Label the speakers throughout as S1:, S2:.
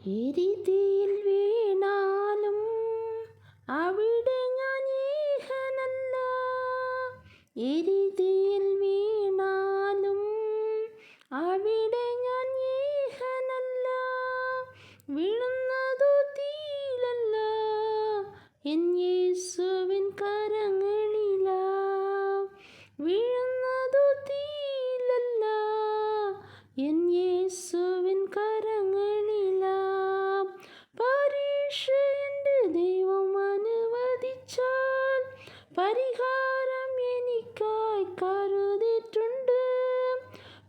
S1: എരിതീയിൽ വീണാലും അവിടെ ഞാൻ ഏകനല്ല. എരിതീയിൽ വീണാലും അവിടെ ഞാൻ ഏകനല്ല. വീഴുന്നതു തീയിലല്ല, എൻ യേശുവിൻ കരങ്ങളിലാ. വീഴുന്നതു തീയിലല്ല, എൻ യേശുവിൻ കരങ്ങളിലാ. പരീക്ഷ എൻ്റെ ദൈവം അനുവദിച്ചാൽ പരിഹാരം എനിക്കായി കരുതിയിട്ടുണ്ട്.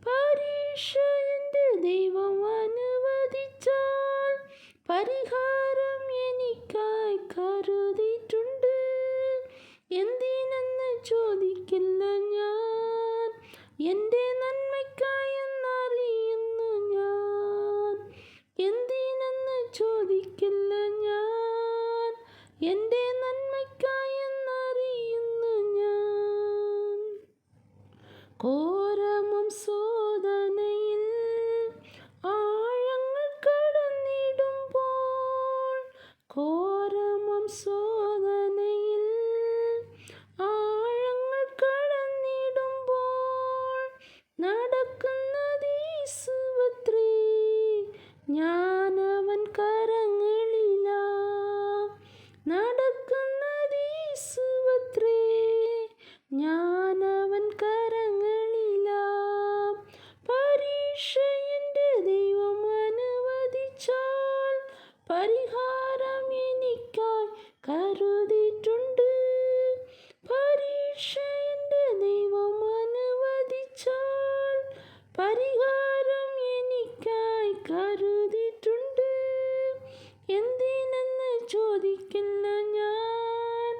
S1: പരീക്ഷ എൻ്റെ ദൈവം അനുവദിച്ചാൽ പരിഹാരം എനിക്കായി കരുതിയിട്ടുണ്ട്. എന്തിനെന്ന് ചോദിക്കില്ല ഞാൻ, എൻ്റെ നന്മയ്ക്കായി എന്നറിയുന്നു ഞാൻ. എന്തിനെന്ന് ചോദിക്കില്ല ഞാൻ, എൻ്റെ നന്മയ്ക്കായി എന്നറിയുന്നു ഞാൻ. ഘോരമം ശോധനയിൽ ആഴങ്ങൾ കടന്നിടുമ്പോൾ, ഘോരമം ശോധനയിൽ ആഴങ്ങൾ കടന്നിടുമ്പോൾ, നടക്കുന്നതീസുവത്രേ ഞാനവൻ കരങ്ങളിലാ. നടക്കുന്നതീസുവത്രേ ഞാനവൻ കരങ്ങളിലാ. പരീക്ഷ എൻ്റെ ദൈവം അനുവദിച്ചാൽ പരിഹാരം എനിക്കായി കരുതിയിട്ടുണ്ട്. പരീക്ഷ എൻ്റെ ദൈവം അനുവദിച്ചാൽ പരിഹാരം എനിക്കായി കരുതിയിട്ടുണ്ട്. എന്തിനെന്ന് ചോദിക്കില്ല ഞാൻ,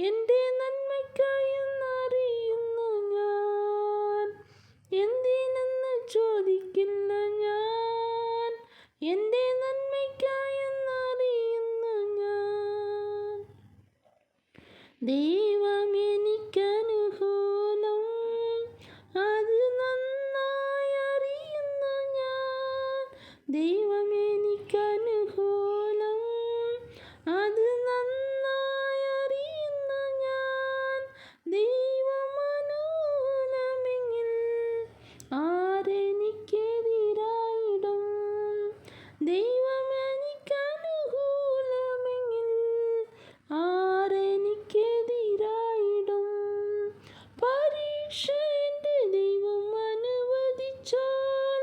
S1: എൻ്റെ നന്മയ്ക്കായി എന്നറിയുന്നു ഞാൻ. എന്തിനെന്ന് ചോദിക്കില്ല ഞാൻ, എൻ്റെ നന്മയ്ക്കായി എന്നറിയുന്നു ഞാൻ. ദൈവം എനിക്കനുകൂലം, അത് നന്നായി അറിയുന്നു ഞാൻ. ദൈവം എനിക്കനുകൂലം, അത് നന്നായി അറിയുന്നു ഞാൻ. ദൈവമനുകൂലമെങ്കിൽ ആരെനിക്കെതിരായിടും? ദൈവം എനിക്കനുകൂലമെങ്കിൽ ആരെനിക്കെതിരായിടും? പരീക്ഷ എൻ്റെ ദൈവം അനുവദിച്ചാൽ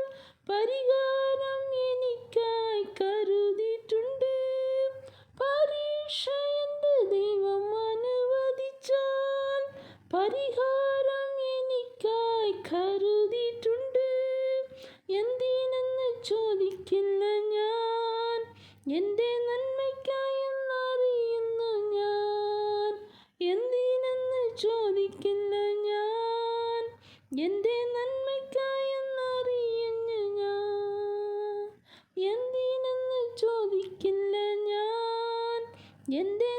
S1: പരിഹാരം എനിക്കായി കരുതിയിട്ടുണ്ട്. പരീക്ഷ എൻ്റെ ദൈവം അനുവദിച്ചാൽ പരിഹാരം എനിക്കായി കരുതിയിട്ടുണ്ട്. എന്തിനെന്ന് ചോദിക്കില്ല ഞാൻ, എൻ്റെ നന്മയ്ക്കായി എന്നറിയുന്നു ഞാൻ. എന്തിനെന്ന് ചോദിക്കില്ല ഞാൻ, എൻ്റെ നന്മയ്ക്കായി എന്നറിയുന്നു ഞാൻ. എന്തിനെന്ന് ചോദിക്കില്ല ഞാൻ, എൻ്റെ